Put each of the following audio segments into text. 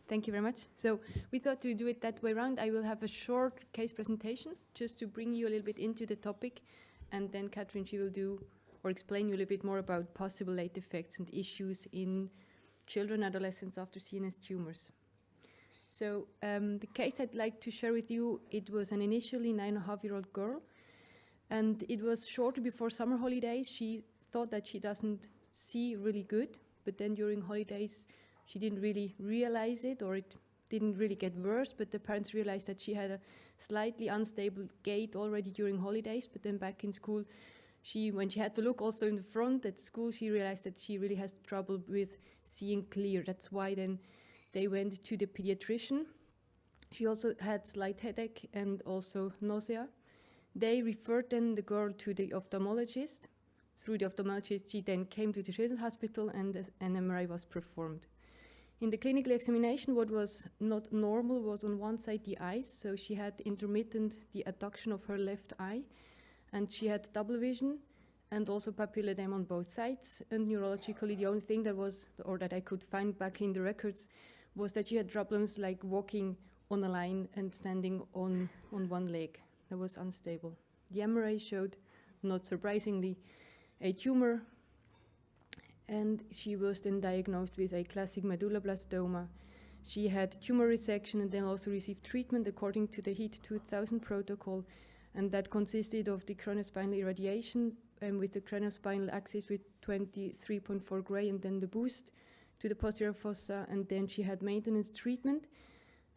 Thank you very much. So we thought to do it that way around. I will have a short case presentation just to bring you a little bit into the topic, and then Catherine, she will do or explain you a little bit more about possible late effects and issues in children, adolescents after CNS tumors. So the case I'd like to share with you, it was an initially 9.5-year-old girl, and it was shortly before summer holidays. She thought that she doesn't see really good, but then during holidays, she didn't really realize it, or it didn't really get worse, but the parents realized that she had a slightly unstable gait already during holidays, but then back in school, when she had to look also in the front at school, she realized that she really has trouble with seeing clear. That's why then they went to the pediatrician. She also had slight headache and also nausea. They referred then the girl to the ophthalmologist. Through the ophthalmologist, she then came to the Children's Hospital and an MRI was performed. In the clinical examination, what was not normal was on one side the eyes, so she had intermittent the adduction of her left eye, and she had double vision and also papilla edema on both sides. And neurologically, the only thing that was, or that I could find back in the records, was that she had problems like walking on a line and standing on one leg. That was unstable. The MRI showed, not surprisingly, a tumor, and she was then diagnosed with a classic medulloblastoma. She had tumor resection and then also received treatment according to the HEAT 2000 protocol, and that consisted of the craniospinal irradiation with the craniospinal axis with 23.4 gray, and then the boost to the posterior fossa, and then she had maintenance treatment,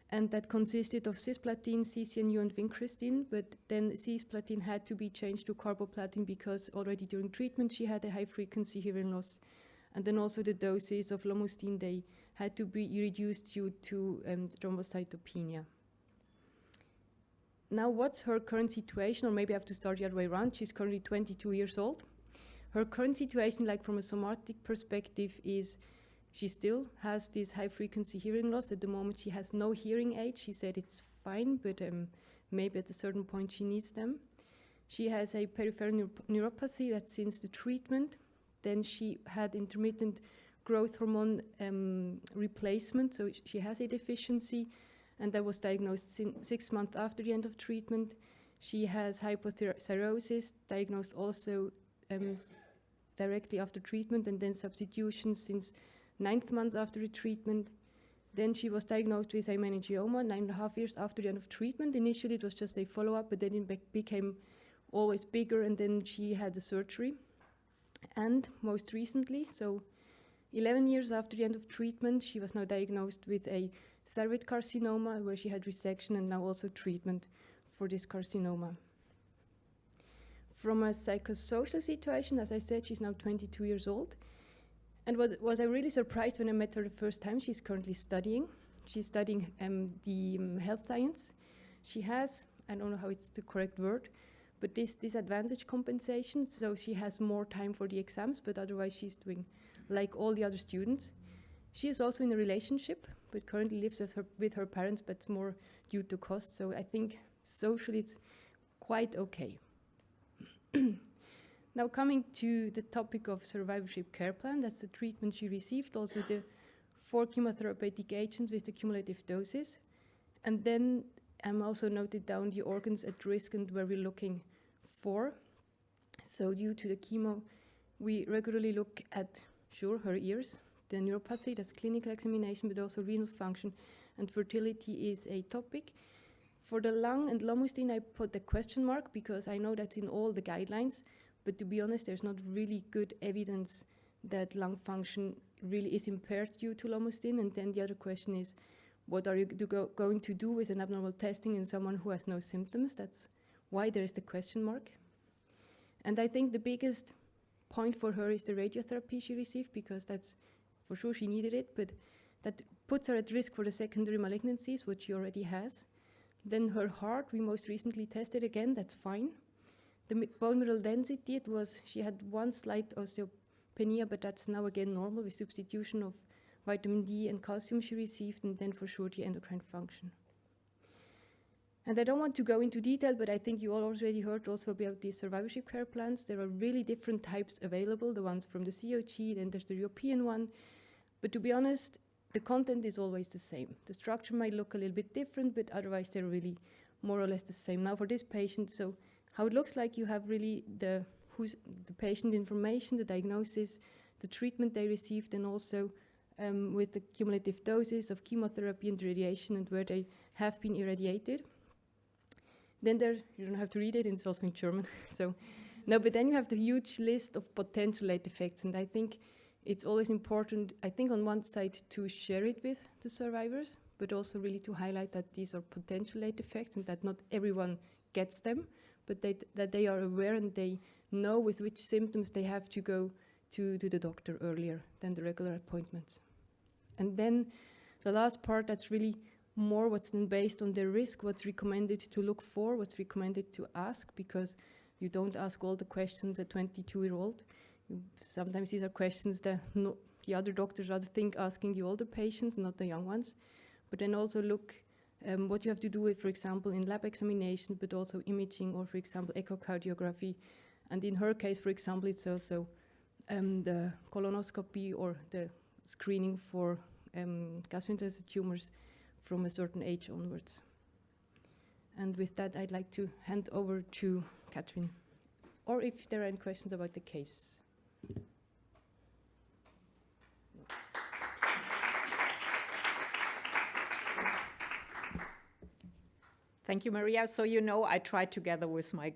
and that consisted of cisplatin, CCNU, and vincristine, but then cisplatin had to be changed to carboplatin because already during treatment she had a high-frequency hearing loss. And then also the doses of lomustine, they had to be reduced due to thrombocytopenia. Now, what's her current situation? Or maybe I have to start the other way around. She's currently 22 years old. Her current situation, like from a somatic perspective, is she still has this high-frequency hearing loss. At the moment, she has no hearing aid. She said it's fine, but maybe at a certain point she needs them. She has a peripheral neuropathy that's since the treatment. Then she had intermittent growth hormone replacement, so she has a deficiency, and that was diagnosed 6 months after the end of treatment. She has hypothyroidism, diagnosed also directly after treatment, and then substitution since 9th month after the treatment. Then she was diagnosed with a meningioma 9.5 years after the end of treatment. Initially it was just a follow-up, but then it became always bigger, and then she had the surgery. And most recently, so 11 years after the end of treatment, she was now diagnosed with a thyroid carcinoma, where she had resection and now also treatment for this carcinoma. From a psychosocial situation, as I said, she's now 22 years old. And was I really surprised when I met her the first time? She's currently studying. She's studying the health science. She has, I don't know how it's the correct word, but this disadvantage compensation, so she has more time for the exams, but otherwise she's doing like all the other students. She is also in a relationship, but currently lives with her parents, but more due to cost, so I think socially it's quite okay. Now coming to the topic of survivorship care plan, that's the treatment she received, also the 4 chemotherapeutic agents with the cumulative doses. And then I'm also noted down the organs at risk and where we're looking for. So due to the chemo, we regularly look at, her ears, the neuropathy, that's clinical examination, but also renal function, and fertility is a topic. For the lung and lomustine, I put a question mark because I know that's in all the guidelines, but to be honest, there's not really good evidence that lung function really is impaired due to lomustine. And then the other question is, what are you going to do with an abnormal testing in someone who has no symptoms? That's why there is the question mark. And I think the biggest point for her is the radiotherapy she received, because that's for sure she needed it, but that puts her at risk for the secondary malignancies, which she already has. Then her heart, we most recently tested again, that's fine. The bone mineral density, she had one slight osteopenia, but that's now again normal with substitution of vitamin D and calcium she received, and then for sure the endocrine function. And I don't want to go into detail, but I think you all already heard also about these survivorship care plans. There are really different types available, the ones from the COG, then there's the European one. But to be honest, the content is always the same. The structure might look a little bit different, but otherwise they're really more or less the same. Now for this patient, so how it looks like, you have really the patient information, the diagnosis, the treatment they received, and also with the cumulative doses of chemotherapy and radiation and where they have been irradiated. Then you don't have to read it, it's also in German. So, no, but then you have the huge list of potential late effects, and I think it's always important, I think on one side to share it with the survivors, but also really to highlight that these are potential late effects and that not everyone gets them, but that they are aware and they know with which symptoms they have to go to the doctor earlier than the regular appointments. And then the last part, that's really more what's then based on their risk, what's recommended to look for, what's recommended to ask, because you don't ask all the questions a 22-year-old. Sometimes these are questions that the other doctors rather think asking the older patients, not the young ones. But then also look what you have to do with, for example, in lab examination, but also imaging, or for example, echocardiography. And in her case, for example, it's also the colonoscopy or the screening for gastrointestinal tumors from a certain age onwards. And with that, I'd like to hand over to Katrin, or if there are any questions about the case. Thank you, Maria. So you know, I tried together with my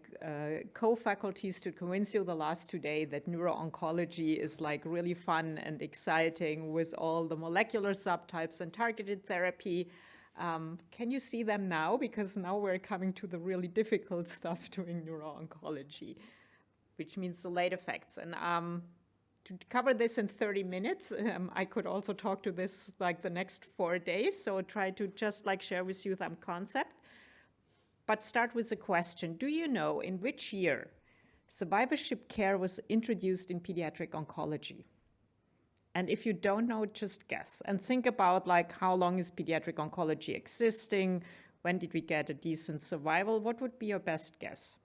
co-faculties to convince you the last 2 days that neuro-oncology is like really fun and exciting with all the molecular subtypes and targeted therapy. Can you see them now? Because now we're coming to the really difficult stuff doing neuro-oncology, which means the late effects. And to cover this in 30 minutes, I could also talk to this like the next 4 days. So try to just like share with you some concept. But start with a question. Do you know in which year survivorship care was introduced in pediatric oncology? And if you don't know, just guess. And think about like how long is pediatric oncology existing? When did we get a decent survival? What would be your best guess?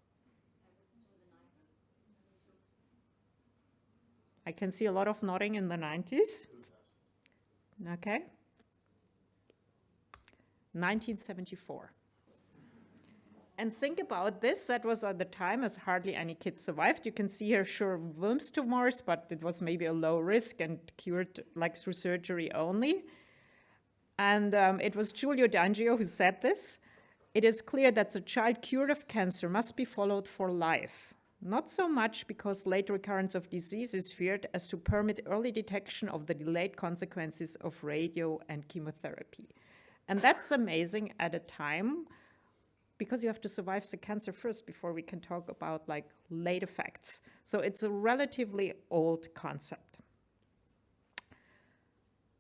I can see a lot of nodding in the 90s. Okay. 1974. And think about this, that was at the time as hardly any kid survived. You can see here, sure, Wilms tumors, but it was maybe a low risk and cured like through surgery only. And it was Giulio D'Angio who said this. It is clear that the child cured of cancer must be followed for life. Not so much because late recurrence of disease is feared as to permit early detection of the delayed consequences of radio and chemotherapy. And that's amazing at a time because you have to survive the cancer first before we can talk about like late effects. So it's a relatively old concept.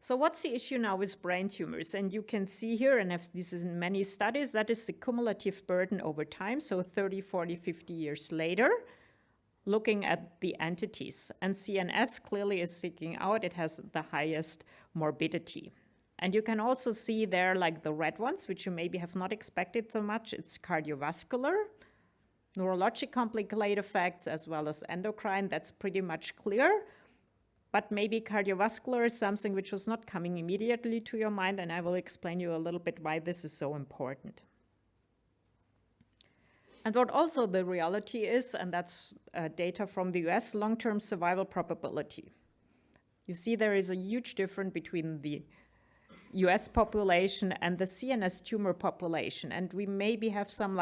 So what's the issue now with brain tumors? And you can see here, and this is in many studies, that is the cumulative burden over time, so 30, 40, 50 years later, looking at the entities. And CNS clearly is sticking out. It has the highest morbidity. And you can also see there like the red ones, which you maybe have not expected so much. It's cardiovascular, neurologic complicated effects, as well as endocrine. That's pretty much clear. But maybe cardiovascular is something which was not coming immediately to your mind, and I will explain you a little bit why this is so important. And what also the reality is, and that's data from the US, long-term survival probability. You see there is a huge difference between the US population and the CNS tumor population. And we maybe have some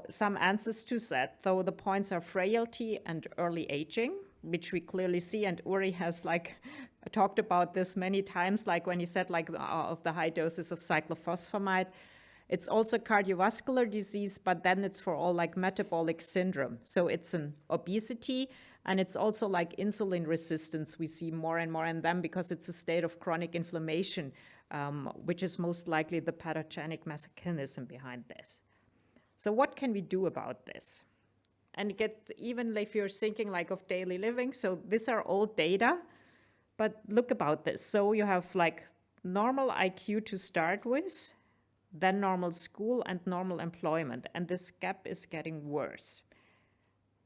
some answers to that, though the points are frailty and early aging, which we clearly see. And Uri has talked about this many times, like when he said of the high doses of cyclophosphamide. It's also cardiovascular disease, but then it's for all metabolic syndrome. So it's an obesity, and it's also insulin resistance. We see more and more in them because it's a state of chronic inflammation, which is most likely the pathogenic mechanism behind this. So what can we do about this? And even if you're thinking of daily living, so these are old data, but look about this. So you have normal IQ to start with, then normal school and normal employment, and this gap is getting worse.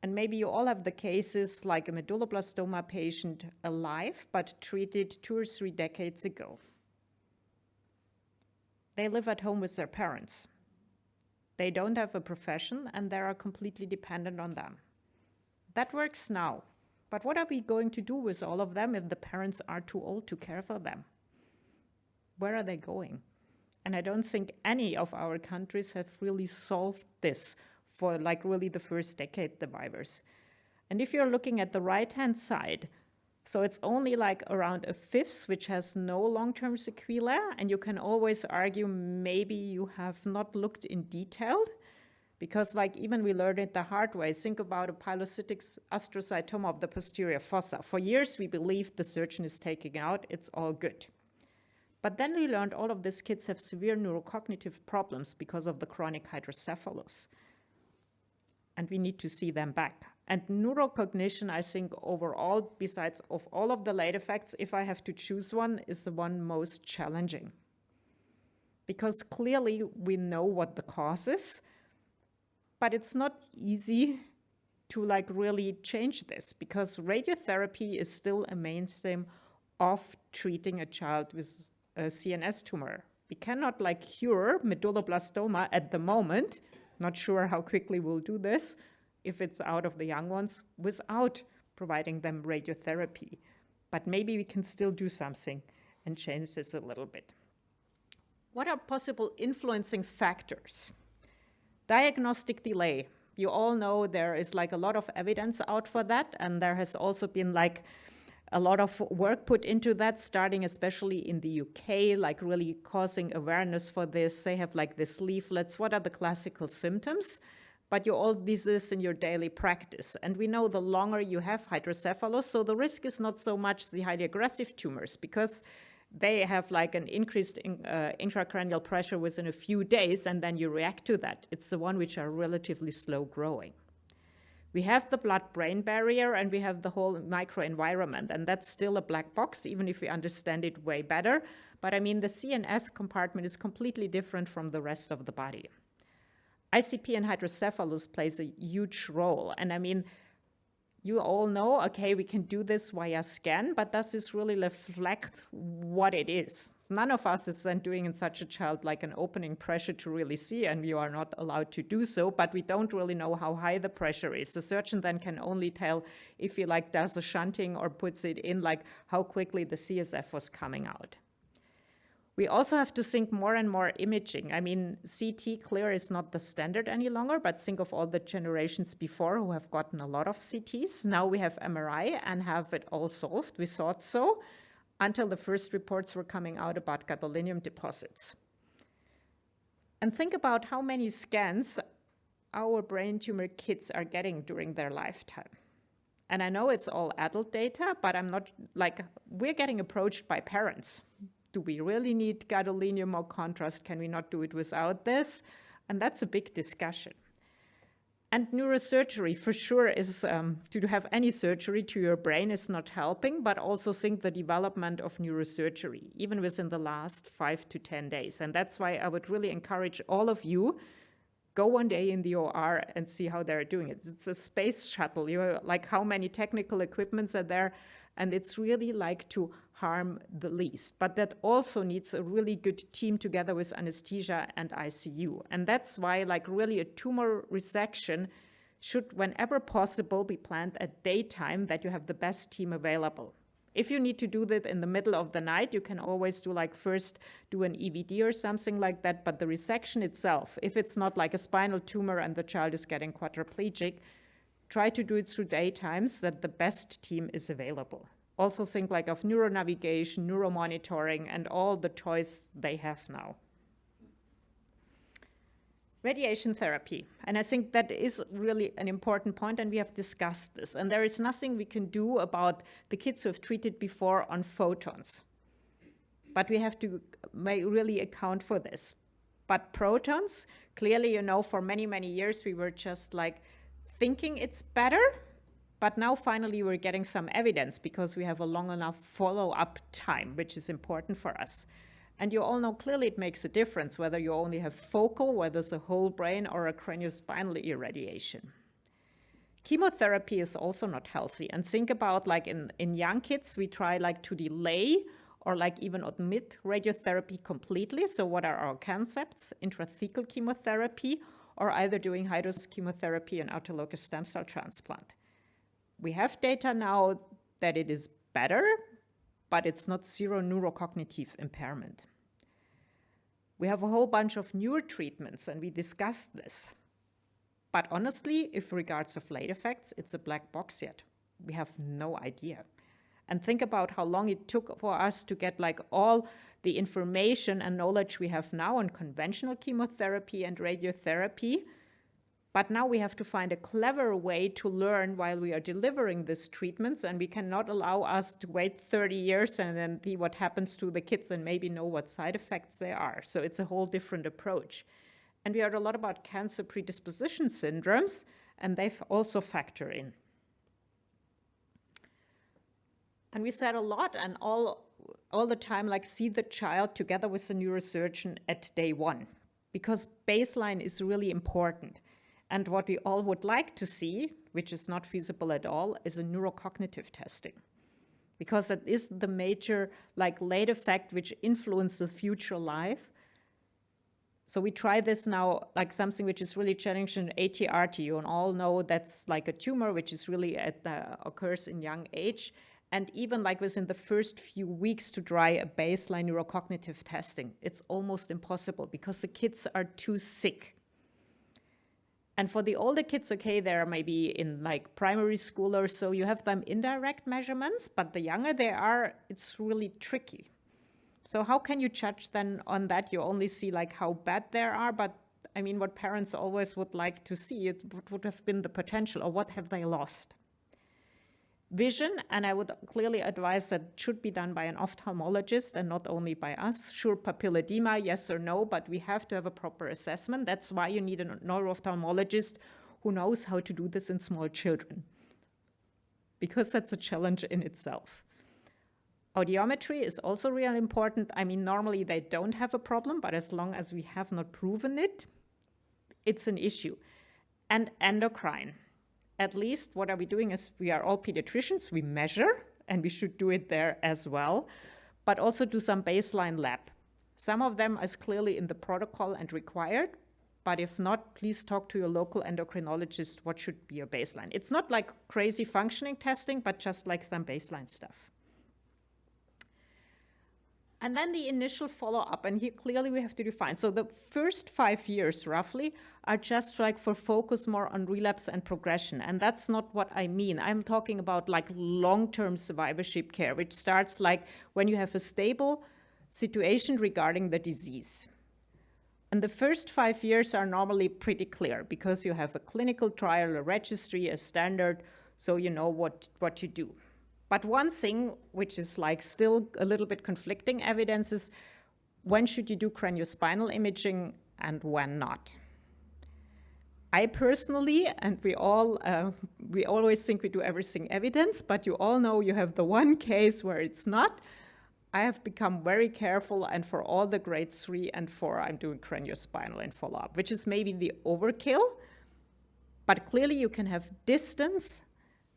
And maybe you all have the cases like a medulloblastoma patient alive, but treated 2 or 3 decades ago. They live at home with their parents. They don't have a profession and they are completely dependent on them. That works now. But what are we going to do with all of them if the parents are too old to care for them? Where are they going? And I don't think any of our countries have really solved this for like really the first decade survivors. And if you're looking at the right-hand side, so it's only like around a fifth which has no long-term sequelae, and you can always argue maybe you have not looked in detail, because like even we learned it the hard way. Think about a pilocytic astrocytoma of the posterior fossa. For years we believed the surgeon is taking it out, it's all good. But then we learned all of these kids have severe neurocognitive problems because of the chronic hydrocephalus. And we need to see them back. And neurocognition, I think overall, besides of all of the late effects, if I have to choose one, is the one most challenging. Because clearly we know what the cause is, but it's not easy to like really change this, because radiotherapy is still a mainstay of treating a child with a CNS tumor. We cannot like cure medulloblastoma at the moment, not sure how quickly we'll do this, if it's out of the young ones, without providing them radiotherapy. But maybe we can still do something and change this a little bit. What are possible influencing factors? Diagnostic delay. You all know there is like a lot of evidence out for that, and there has also been like a lot of work put into that, starting especially in the UK, like really causing awareness for this. They have like this leaflets, what are the classical symptoms? But you all do this in your daily practice. And we know the longer you have hydrocephalus, so the risk is not so much the highly aggressive tumors, because they have like an increased intracranial pressure within a few days, and then you react to that. It's the one which are relatively slow growing. We have the blood-brain barrier, and we have the whole microenvironment, and that's still a black box, even if we understand it way better. But I mean, the CNS compartment is completely different from the rest of the body. ICP and hydrocephalus plays a huge role. And I mean, you all know, okay, we can do this via scan, but does this really reflect what it is? None of us is then doing in such a child like an opening pressure to really see, and you are not allowed to do so, but we don't really know how high the pressure is. The surgeon then can only tell if he like does a shunting or puts it in, like how quickly the CSF was coming out. We also have to think more and more imaging. I mean, CT clear is not the standard any longer, but think of all the generations before who have gotten a lot of CTs. Now we have MRI and have it all solved. We thought so until the first reports were coming out about gadolinium deposits. And think about how many scans our brain tumor kids are getting during their lifetime. And I know it's all adult data, but I'm not like, we're getting approached by parents. Do we really need gadolinium or contrast? Can we not do it without this? And that's a big discussion. And neurosurgery for sure is, to have any surgery to your brain is not helping, but also think the development of neurosurgery, even within the last 5 to 10 days. And that's why I would really encourage all of you, go one day in the OR and see how they're doing it. It's a space shuttle. You're like, how many technical equipments are there? And it's really like to harm the least. But that also needs a really good team together with anesthesia and ICU. And that's why like really a tumor resection should, whenever possible, be planned at daytime, that you have the best team available. If you need to do that in the middle of the night, you can always do like first do an EVD or something like that. But the resection itself, if it's not like a spinal tumor and the child is getting quadriplegic, try to do it through daytimes that the best team is available. Also think like of neuronavigation, neuromonitoring, and all the toys they have now. Radiation therapy. And I think that is really an important point, and we have discussed this. And there is nothing we can do about the kids who have treated before on photons. But we have to really account for this. But protons, clearly, you know, for many, many years, we were just like thinking it's better. But now finally we're getting some evidence because we have a long enough follow-up time, which is important for us. And you all know clearly it makes a difference whether you only have focal, whether it's a whole brain or a craniospinal irradiation. Chemotherapy is also not healthy. And think about like in young kids, we try like to delay or like even omit radiotherapy completely. So what are our concepts? Intrathecal chemotherapy, or either doing high-dose chemotherapy and autologous stem cell transplant. We have data now that it is better, but it's not zero neurocognitive impairment. We have a whole bunch of newer treatments, and we discussed this. But honestly, if regards of late effects, it's a black box yet. We have no idea. And think about how long it took for us to get like all the information and knowledge we have now on conventional chemotherapy and radiotherapy. But now we have to find a clever way to learn while we are delivering these treatments, and we cannot allow us to wait 30 years and then see what happens to the kids and maybe know what side effects there are. So it's a whole different approach. And we heard a lot about cancer predisposition syndromes, and they also factor in. And we said a lot and all the time, like, see the child together with the neurosurgeon at day one, because baseline is really important. And what we all would like to see, which is not feasible at all, is a neurocognitive testing, because that is the major, like, late effect which influences future life. So we try this now, like something which is really challenging, ATRT. You all know that's like a tumor which is really occurs in young age. And even like within the first few weeks to try a baseline neurocognitive testing, it's almost impossible because the kids are too sick. And for the older kids, okay, they're maybe in like primary school or so, you have them indirect measurements, but the younger they are, it's really tricky. So how can you judge then on that? You only see like how bad they are, but I mean, what parents always would like to see, it would have been the potential, or what have they lost? Vision, and I would clearly advise that it should be done by an ophthalmologist and not only by us. Sure, papilledema, yes or no, but we have to have a proper assessment. That's why you need a neuro-ophthalmologist who knows how to do this in small children, because that's a challenge in itself. Audiometry is also really important. I mean, normally they don't have a problem, but as long as we have not proven it, it's an issue. And endocrine. At least what are we doing is we are all pediatricians, we measure, and we should do it there as well, but also do some baseline lab. Some of them is clearly in the protocol and required, but if not, please talk to your local endocrinologist what should be your baseline. It's not like crazy functioning testing, but just like some baseline stuff. And then the initial follow-up, and here clearly we have to define. So the first 5 years, roughly, are just like for focus more on relapse and progression. And that's not what I mean. I'm talking about like long-term survivorship care, which starts like when you have a stable situation regarding the disease. And the first 5 years are normally pretty clear because you have a clinical trial, a registry, a standard, so you know what you do. But one thing, which is like still a little bit conflicting evidence, is when should you do craniospinal imaging and when not? I personally, and we always think we do everything evidence, but you all know you have the one case where it's not. I have become very careful, and for all the grade 3 and 4, I'm doing craniospinal in follow-up, which is maybe the overkill, but clearly you can have distance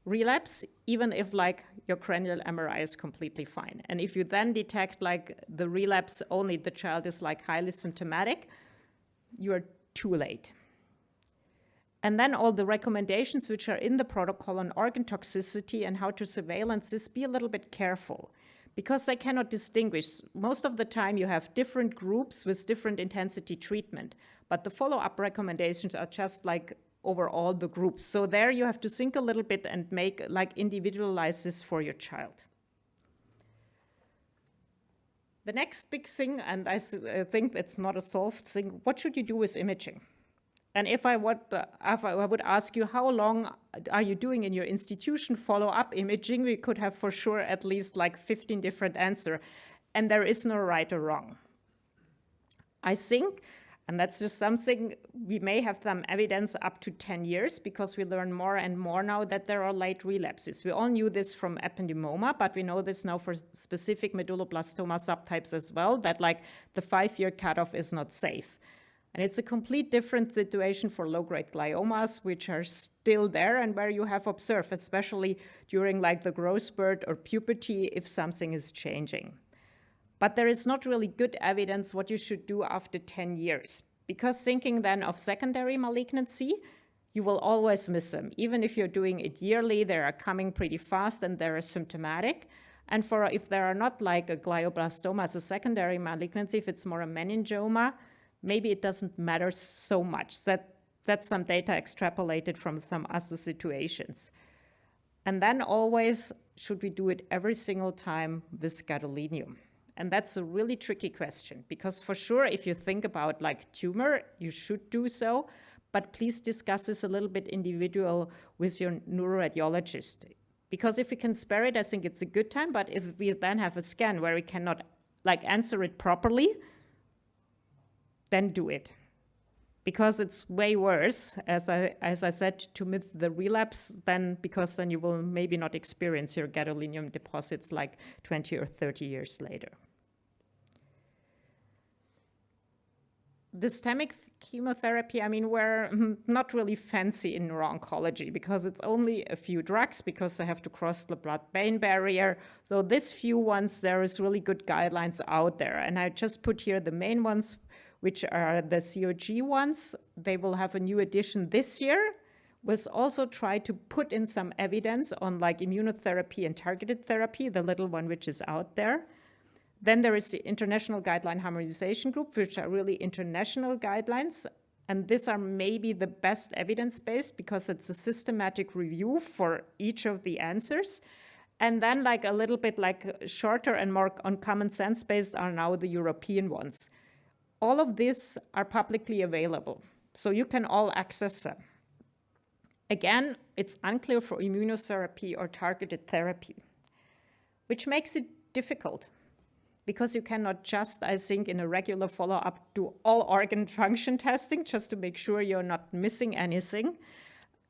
relapse, even if like your cranial MRI is completely fine. And if you then detect like the relapse only, the child is like highly symptomatic, you are too late. And then all the recommendations which are in the protocol on organ toxicity and how to surveillance this, be a little bit careful because they cannot distinguish. Most of the time you have different groups with different intensity treatment, but the follow-up recommendations are just like over all the groups. So there you have to think a little bit and make like individualize this for your child. The next big thing, and I think it's not a solved thing, what should you do with imaging? And if I would ask you, how long are you doing in your institution follow-up imaging, we could have for sure at least like 15 different answers. And there is no right or wrong. I think, and that's just something, we may have some evidence up to 10 years because we learn more and more now that there are late relapses. We all knew this from ependymoma, but we know this now for specific medulloblastoma subtypes as well, that like the 5-year cutoff is not safe. And it's a complete different situation for low-grade gliomas, which are still there and where you have observed, especially during like the growth spurt or puberty, if something is changing. But there is not really good evidence what you should do after 10 years. Because thinking then of secondary malignancy, you will always miss them. Even if you're doing it yearly, they are coming pretty fast and they're symptomatic. And if there are not like a glioblastoma as a secondary malignancy, if it's more a meningioma, maybe it doesn't matter so much. That's some data extrapolated from some other situations. And then always, should we do it every single time with gadolinium? And that's a really tricky question, because for sure, if you think about like tumor, you should do so, but please discuss this a little bit individual with your neuroradiologist. Because if we can spare it, I think it's a good time, but if we then have a scan where we cannot like answer it properly, then do it. Because it's way worse, as I said, to miss the relapse, because then you will maybe not experience your gadolinium deposits like 20 or 30 years later. The systemic chemotherapy, I mean, we're not really fancy in neuro-oncology because it's only a few drugs because they have to cross the blood-brain barrier. So these few ones, there is really good guidelines out there. And I just put here the main ones, which are the COG ones. They will have a new edition this year. We'll also try to put in some evidence on like immunotherapy and targeted therapy, the little one which is out there. Then there is the International Guideline Harmonization Group, which are really international guidelines. And these are maybe the best evidence-based because it's a systematic review for each of the answers. And then like a little bit like shorter and more on common sense based are now the European ones. All of these are publicly available, so you can all access them. Again, it's unclear for immunotherapy or targeted therapy, which makes it difficult because you cannot just, I think, in a regular follow-up do all organ function testing just to make sure you're not missing anything.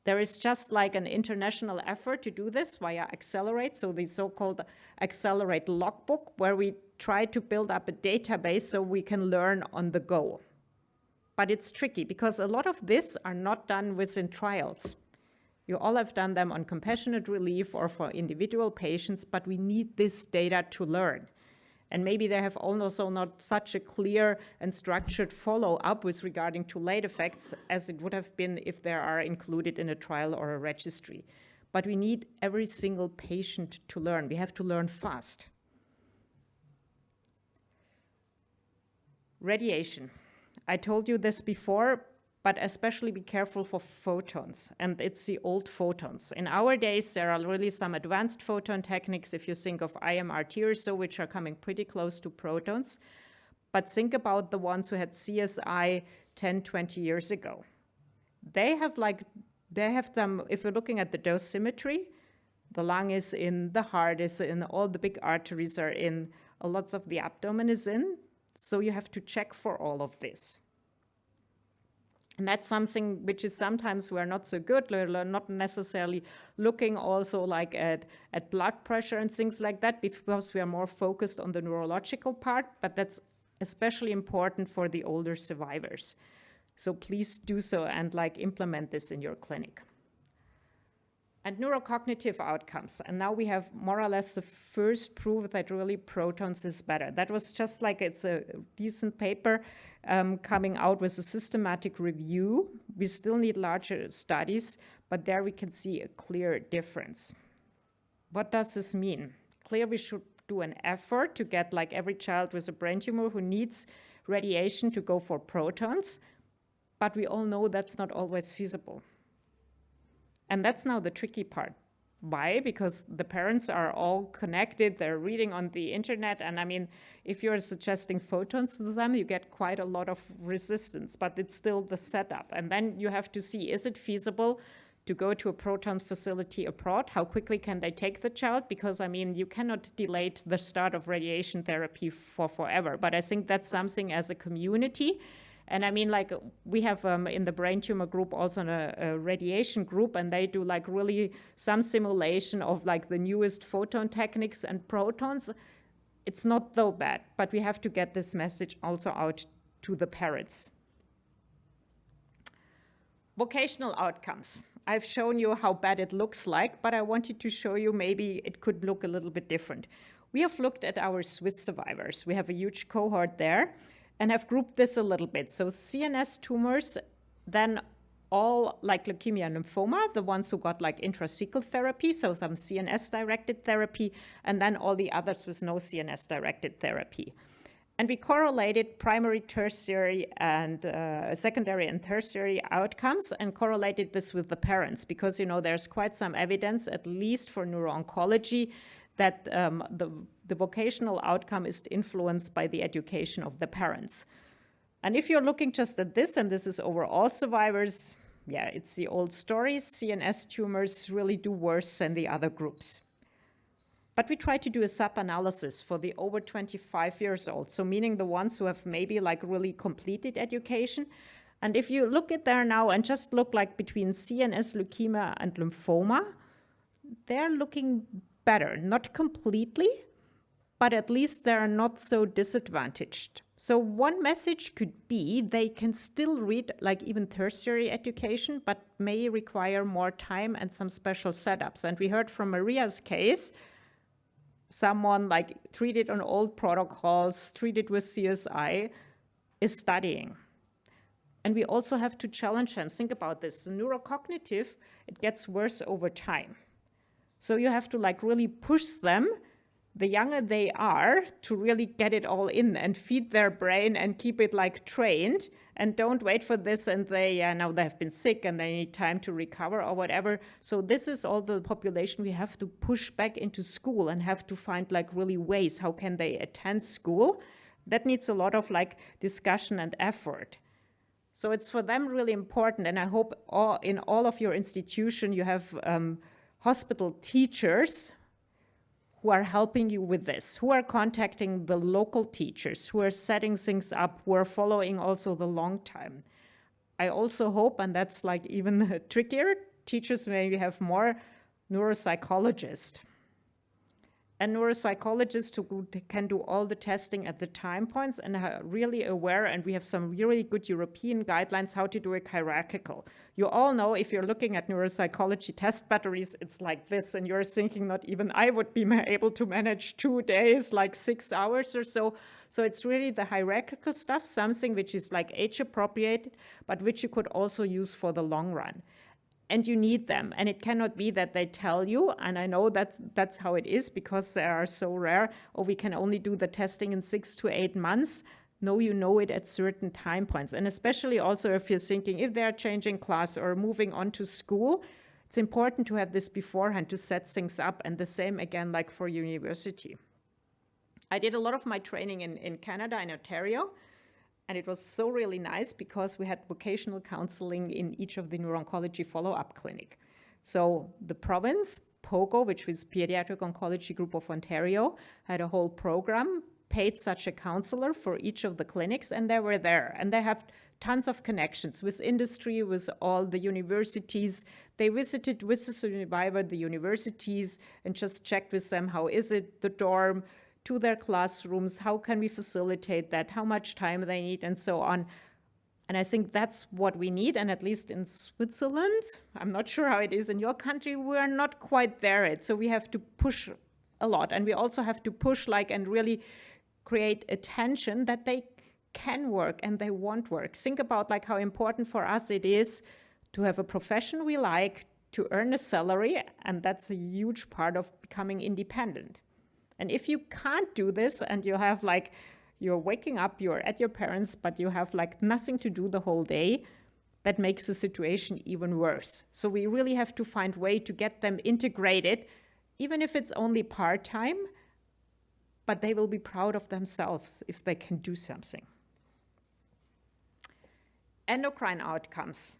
There is just like an international effort to do this via Accelerate, so the so-called Accelerate logbook, where we try to build up a database so we can learn on the go. But it's tricky because a lot of this are not done within trials. You all have done them on compassionate relief or for individual patients, but we need this data to learn. And maybe they have also not such a clear and structured follow-up with regarding to late effects as it would have been if they are included in a trial or a registry. But we need every single patient to learn. We have to learn fast. Radiation. I told you this before, but especially be careful for photons, and it's the old photons. In our days, there are really some advanced photon techniques, if you think of IMRT or so, which are coming pretty close to protons. But think about the ones who had CSI 10, 20 years ago. They have them, if you're looking at the dosimetry, the lung is in, the heart is in, all the big arteries are in, lots of the abdomen is in. So you have to check for all of this. And that's something which is sometimes we're not so good, we're not necessarily looking also like at blood pressure and things like that because we are more focused on the neurological part, but that's especially important for the older survivors. So please do so and like implement this in your clinic. And neurocognitive outcomes. And now we have more or less the first proof that really protons is better. That was just like it's a decent paper coming out with a systematic review. We still need larger studies, but there we can see a clear difference. What does this mean? Clear we should do an effort to get like every child with a brain tumor who needs radiation to go for protons, but we all know that's not always feasible. And that's now the tricky part. Why? Because the parents are all connected, they're reading on the internet, and I mean, if you're suggesting photons to them, you get quite a lot of resistance, but it's still the setup. And then you have to see, is it feasible to go to a proton facility abroad? How quickly can they take the child? Because I mean, you cannot delay the start of radiation therapy for forever. But I think that's something as a community. And I mean, like we have in the brain tumor group also a radiation group, and they do like really some simulation of like the newest photon techniques and protons. It's not so bad, but we have to get this message also out to the parents. Vocational outcomes. I've shown you how bad it looks like, but I wanted to show you maybe it could look a little bit different. We have looked at our Swiss survivors. We have a huge cohort there and have grouped this a little bit. So CNS tumors, then all like leukemia and lymphoma, the ones who got like intrathecal therapy, so some CNS-directed therapy, and then all the others with no CNS-directed therapy. And we correlated primary, tertiary, and secondary and tertiary outcomes and correlated this with the parents because, you know, there's quite some evidence, at least for neuro-oncology, that the vocational outcome is influenced by the education of the parents. And if you're looking just at this, and this is overall survivors, yeah, it's the old story. CNS tumors really do worse than the other groups. But we try to do a sub-analysis for the over 25 years old, so meaning the ones who have maybe like really completed education. And if you look at there now and just look like between CNS, leukemia, and lymphoma, they're looking better, not completely, but at least they're not so disadvantaged. So one message could be they can still read like even tertiary education, but may require more time and some special setups. And we heard from Maria's case, someone like treated on old protocols, treated with CSI, is studying. And we also have to challenge them. Think about this. The neurocognitive, it gets worse over time. So you have to like really push them, the younger they are, to really get it all in and feed their brain and keep it like trained, and don't wait for this and now they have been sick and they need time to recover or whatever. So this is all the population we have to push back into school and have to find like really ways, how can they attend school? That needs a lot of like discussion and effort. So it's for them really important, and I hope in all of your institution you have hospital teachers who are helping you with this, who are contacting the local teachers, who are setting things up, who are following also the long time. I also hope, and that's like even trickier, teachers maybe have more neuropsychologists. And neuropsychologists who can do all the testing at the time points and are really aware, and we have some really good European guidelines how to do it hierarchical. You all know if you're looking at neuropsychology test batteries, it's like this, and you're thinking not even I would be able to manage 2 days, like 6 hours or so. So it's really the hierarchical stuff, something which is like age appropriate, but which you could also use for the long run. And you need them, and it cannot be that they tell you, and I know that's how it is because they are so rare, or we can only do the testing in 6 to 8 months. No, you know it at certain time points, and especially also if you're thinking if they're changing class or moving on to school, it's important to have this beforehand to set things up, and the same again like for university. I did a lot of my training in Canada, in Ontario, and it was so really nice because we had vocational counseling in each of the neuro-oncology follow-up clinic. So the province, POGO, which was Pediatric Oncology Group of Ontario, had a whole program, paid such a counselor for each of the clinics, and they were there. And they have tons of connections with industry, with all the universities. They visited with the survivor, the universities, and just checked with them, how is it, the dorm, to their classrooms, how can we facilitate that, how much time they need, and so on. And I think that's what we need, and at least in Switzerland, I'm not sure how it is in your country, we're not quite there yet, so we have to push a lot, and we also have to push and really create attention that they can work and they want work. Think about how important for us it is to have a profession we like, to earn a salary, and that's a huge part of becoming independent. And if you can't do this and you have you're waking up, you're at your parents', but you have nothing to do the whole day, that makes the situation even worse. So we really have to find a way to get them integrated, even if it's only part-time, but they will be proud of themselves if they can do something. Endocrine outcomes.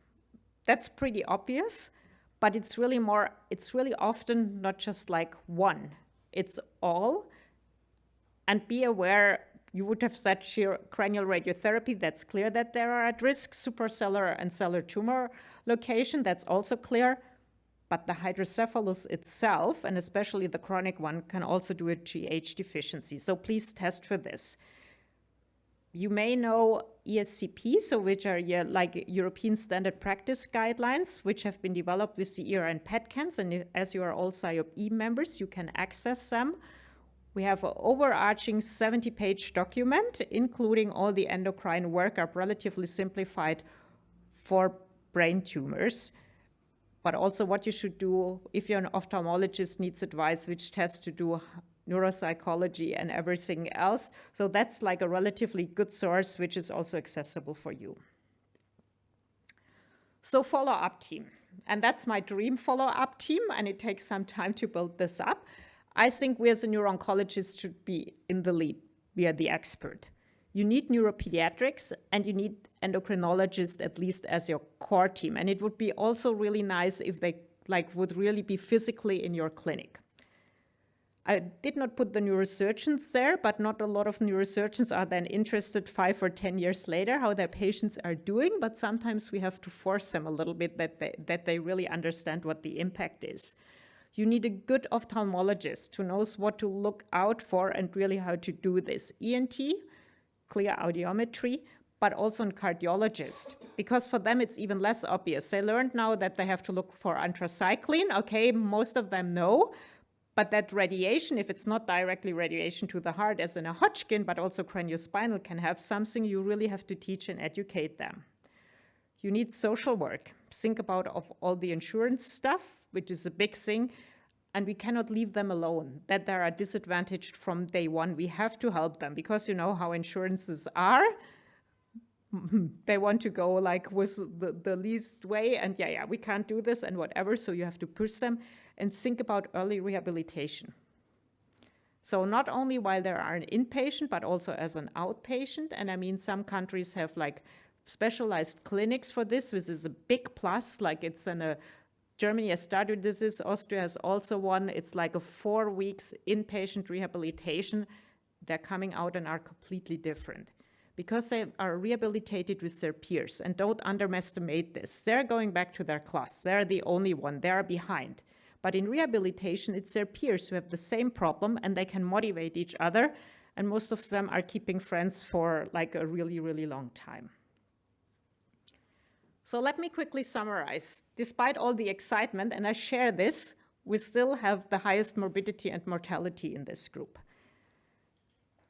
That's pretty obvious, but it's really often not just one. It's all, and be aware, you would have said shear cranial radiotherapy, that's clear that they are at risk, supracellular and cellular tumor location, that's also clear, but the hydrocephalus itself, and especially the chronic one, can also do a GH deficiency, so please test for this. You may know ESCP, so which are European standard practice guidelines, which have been developed with the ER and PET scans, and as you are all SIOP-E members, you can access them. We have an overarching 70-page document, including all the endocrine workup, relatively simplified for brain tumors, but also what you should do if you're an ophthalmologist, needs advice, which tests to do, neuropsychology and everything else. So that's like a relatively good source, which is also accessible for you. So follow-up team. And that's my dream follow-up team, and it takes some time to build this up. I think we as a neuro-oncologists should be in the lead. We are the expert. You need neuropediatrics and you need endocrinologists at least as your core team. And it would be also really nice if they would really be physically in your clinic. I did not put the neurosurgeons there, but not a lot of neurosurgeons are then interested 5 or 10 years later how their patients are doing, but sometimes we have to force them a little bit that they really understand what the impact is. You need a good ophthalmologist who knows what to look out for and really how to do this. ENT, clear audiometry, but also a cardiologist, because for them it's even less obvious. They learned now that they have to look for anthracycline. Okay, most of them know. But that radiation, if it's not directly radiation to the heart as in a Hodgkin, but also craniospinal, can have something you really have to teach and educate them. You need social work. Think about all the insurance stuff, which is a big thing, and we cannot leave them alone, that they are disadvantaged from day one. We have to help them because you know how insurances are. They want to go like with the least way, and yeah, we can't do this and whatever, so you have to push them. And think about early rehabilitation. So not only while they are an inpatient, but also as an outpatient. And I mean, some countries have like specialized clinics for this. This is a big plus, like it's in a, Germany has started this, Austria has also one. It's like a 4 weeks inpatient rehabilitation. They're coming out and are completely different because they are rehabilitated with their peers. And don't underestimate this. They're going back to their class. They're the only one. They're behind. But in rehabilitation, it's their peers who have the same problem and they can motivate each other. And most of them are keeping friends for like a really, really long time. So let me quickly summarize. Despite all the excitement, and I share this, we still have the highest morbidity and mortality in this group.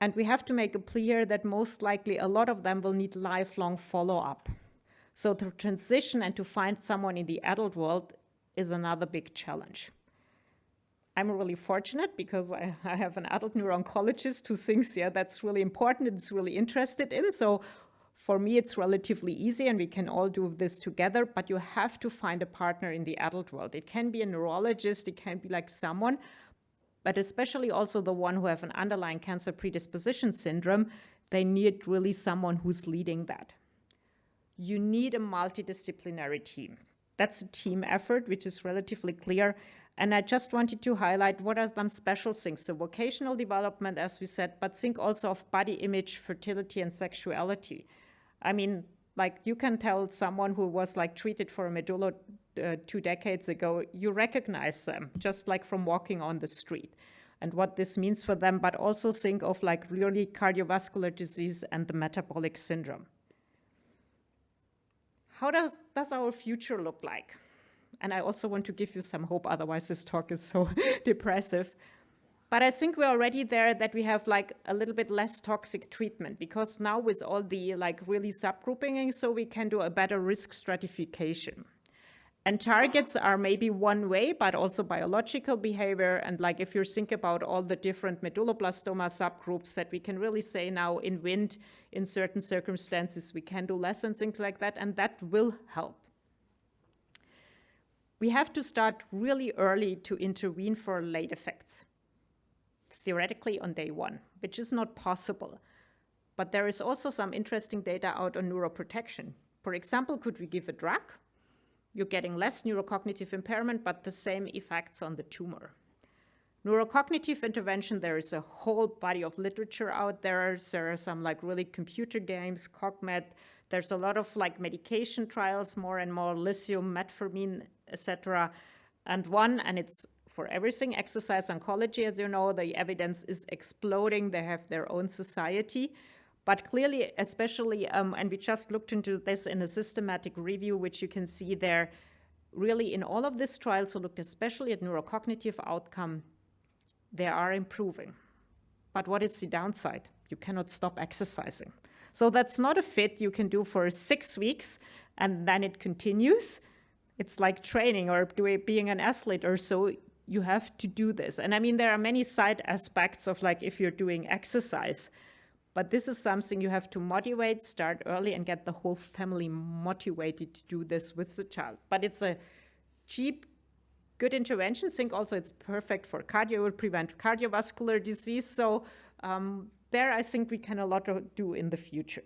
And we have to make it clear that most likely a lot of them will need lifelong follow-up. So to transition and to find someone in the adult world is another big challenge. I'm really fortunate because I have an adult neuro-oncologist who thinks, yeah, that's really important and is really interested in. So for me, it's relatively easy and we can all do this together, but you have to find a partner in the adult world. It can be a neurologist, it can be like someone, but especially also the one who have an underlying cancer predisposition syndrome, they need really someone who's leading that. You need a multidisciplinary team. That's a team effort, which is relatively clear. And I just wanted to highlight what are some special things. So vocational development, as we said, but think also of body image, fertility, and sexuality. I mean, like you can tell someone who was like treated for a medulla 2 decades ago, you recognize them just like from walking on the street and what this means for them, but also think of like really cardiovascular disease and the metabolic syndrome. How does our future look like? And I also want to give you some hope, otherwise this talk is so depressive. But I think we're already there that we have like a little bit less toxic treatment because now with all the like really subgrouping, so we can do a better risk stratification. And targets are maybe one way, but also biological behavior. And like if you think about all the different medulloblastoma subgroups that we can really say now in WIND, in certain circumstances, we can do less and things like that, and that will help. We have to start really early to intervene for late effects, theoretically on day 1, which is not possible. But there is also some interesting data out on neuroprotection. For example, could we give a drug? You're getting less neurocognitive impairment, but the same effects on the tumor. Neurocognitive intervention, there is a whole body of literature out there. There are some like really computer games, CogMed. There's a lot of like medication trials, more and more lithium, metformin, etc. And it's for everything, exercise oncology, as you know, the evidence is exploding. They have their own society. But clearly, especially, and we just looked into this in a systematic review, which you can see there, really in all of these trials, we looked especially at neurocognitive outcome, they are improving. But what is the downside? You cannot stop exercising. So that's not a fit you can do for 6 weeks and then it continues. It's like training or being an athlete or so. You have to do this. And I mean, there are many side aspects of like if you're doing exercise, but this is something you have to motivate, start early and get the whole family motivated to do this with the child. But it's a cheap, good intervention. Think also it's perfect for cardio, it will prevent cardiovascular disease. So there I think we can a lot do in the future.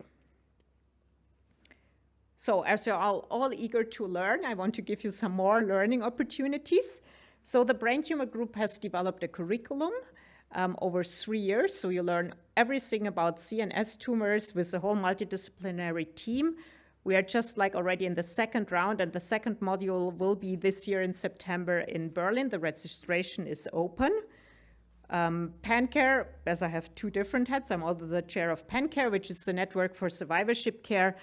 So as you're all eager to learn, I want to give you some more learning opportunities. So the Brain Tumor Group has developed a curriculum over 3 years. So you learn everything about CNS tumors with a whole multidisciplinary team. We are just like already in the second round, and the second module will be this year in September in Berlin. The registration is open. PanCare, as I have 2 different heads, I'm also the chair of PanCare, which is the network for survivorship care.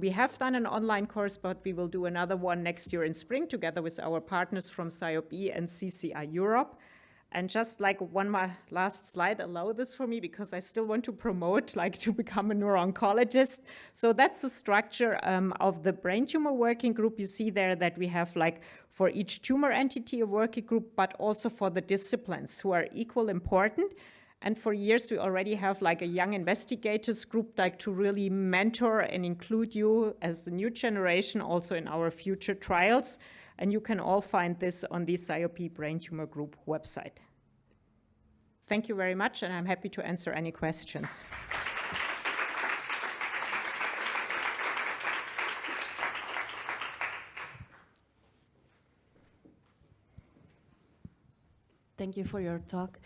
We have done an online course, but we will do another one next year in spring together with our partners from PsyOP and CCI Europe. And just like one last slide, allow this for me because I still want to promote like to become a neuro-oncologist. So that's the structure of the brain tumor working group. You see there that we have like for each tumor entity a working group, but also for the disciplines who are equal important. And for years, we already have like a young investigators group like to really mentor and include you as a new generation also in our future trials. And you can all find this on the PsyOP Brain Tumor Group website. Thank you very much, and I'm happy to answer any questions. Thank you for your talk.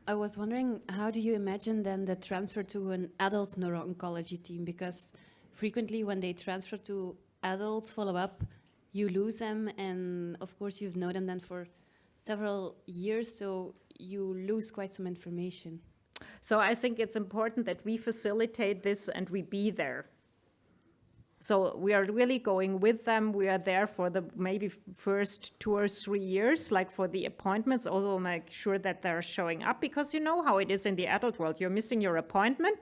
I was wondering, how do you imagine then the transfer to an adult neuro-oncology team? Because frequently when they transfer to adult follow-up, you lose them, and of course you've known them then for several years, so you lose quite some information. So I think it's important that we facilitate this and we be there. So we are really going with them. We are there for the maybe first 2 or 3 years, like for the appointments, although make sure that they're showing up, because you know how it is in the adult world. You're missing your appointment.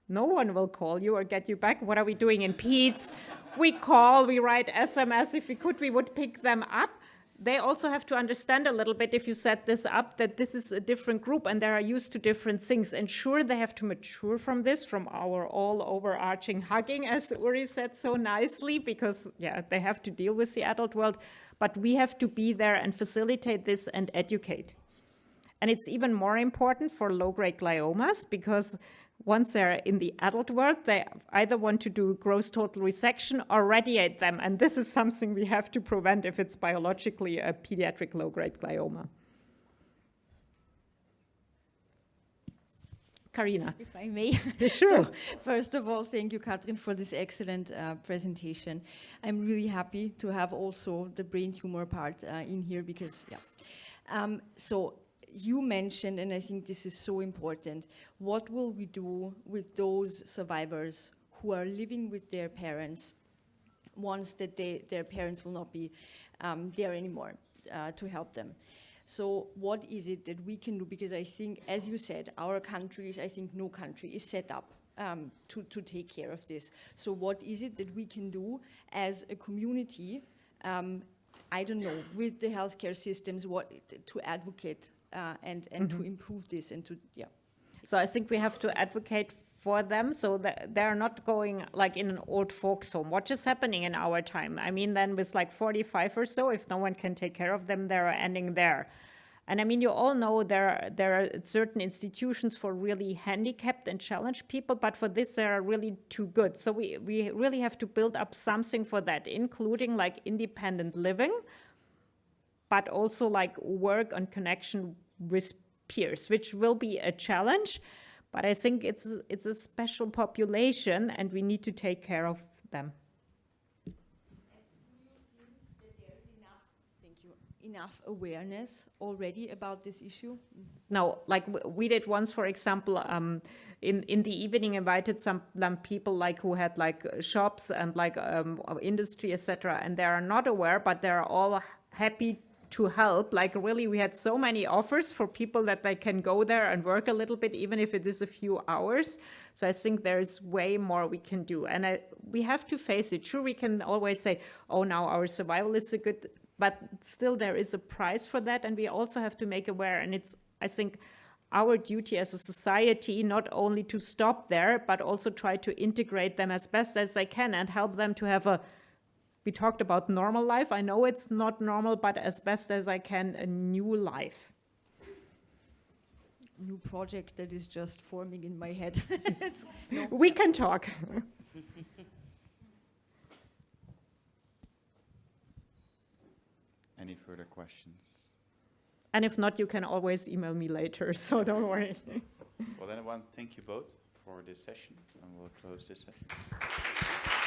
No one will call you or get you back. What are we doing in PEDS? We call, we write SMS. If we could, we would pick them up. They also have to understand a little bit, if you set this up, that this is a different group and they are used to different things. And sure, they have to mature from this, from our all overarching hugging, as Uri said so nicely, because yeah, they have to deal with the adult world. But we have to be there and facilitate this and educate. And it's even more important for low-grade gliomas, because once they're in the adult world, they either want to do gross total resection or radiate them. And this is something we have to prevent if it's biologically a pediatric low-grade glioma. Karina. If I may. Sure. So, first of all, thank you, Katrin, for this excellent presentation. I'm really happy to have also the brain tumor part in here because, yeah. So you mentioned, and I think this is so important, what will we do with those survivors who are living with their parents once that their parents will not be there anymore to help them? So what is it that we can do? Because I think, as you said, our countries, I think no country is set up to take care of this. So what is it that we can do as a community, I don't know, with the healthcare systems, what to advocate and to improve this and to, yeah. So I think we have to advocate for them so that they're not going like in an old folks home. What is happening in our time? I mean, then with like 45 or so, if no one can take care of them, they're ending there. And I mean, you all know there are certain institutions for really handicapped and challenged people, but for this, they are really too good. So we really have to build up something for that, including like independent living, but also like work on connection with peers, which will be a challenge. But I think it's a special population and we need to take care of them. And do you think that there's enough awareness already about this issue? No, like we did once, for example, in the evening invited some people like who had like shops and like industry, etc. And they are not aware, but they are all happy to help. Like really, we had so many offers for people that they can go there and work a little bit, even if it is a few hours. So I think there's way more we can do. And we have to face it. Sure, we can always say, oh, now our survival is a good, but still there is a price for that. And we also have to make aware. And it's, I think, our duty as a society, not only to stop there, but also try to integrate them as best as they can and help them to have we talked about normal life. I know it's not normal, but as best as I can, a new life. New project that is just forming in my head. We can talk. Any further questions? And if not, you can always email me later, so don't worry. Well, then I want to thank you both for this session, and we'll close this session.